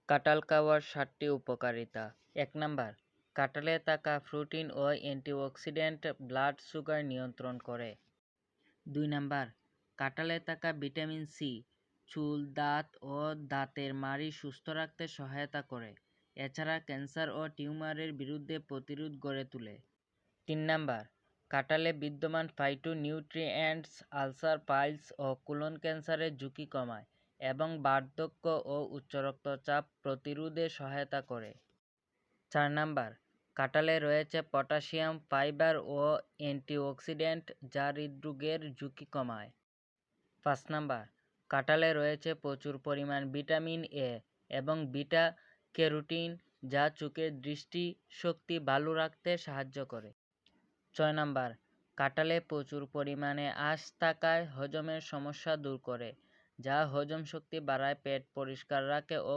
কাঁঠাল খাওয়ার 7টি উপকারিতা। 1 নাম্বার, কাঁঠালে থাকা প্রোটিন ও অ্যান্টিঅক্সিডেন্ট ব্লাড সুগার নিয়ন্ত্রণ করে। 2 নাম্বার, কাঁঠালে থাকা ভিটামিন সি চুল, দাঁত ও দাঁতের মাড়ি সুস্থ রাখতে সহায়তা করে। এছাড়া ক্যান্সার ও টিউমারের বিরুদ্ধে প্রতিরোধ গড়ে তোলে। 3 নাম্বার, কাঁঠালে বিদ্যমান ফাইটোনিউট্রিয়েন্টস আলসার, পাইলস ও কোলন ক্যান্সারের ঝুঁকি কমায় এবং বার্ধক্য ও উচ্চ রক্তচাপ প্রতিরোধে সহায়তা করে। 4 নাম্বার, কাঁঠালে রয়েছে পটাশিয়াম, ফাইবার ও অ্যান্টিঅক্সিডেন্ট যা হৃদরোগের ঝুঁকি কমায়। 5 নাম্বার, কাঁঠালে রয়েছে প্রচুর পরিমাণ ভিটামিন এ এবং বিটা ক্যারোটিন যা চোখের দৃষ্টি শক্তি ভালো রাখতে সাহায্য করে। 6 নাম্বার, কাঁঠালে প্রচুর পরিমাণে আঁশ থাকায় হজমের সমস্যা দূর করে, যা হজম শক্তি বাড়ায়, পেট পরিষ্কার রাখে ও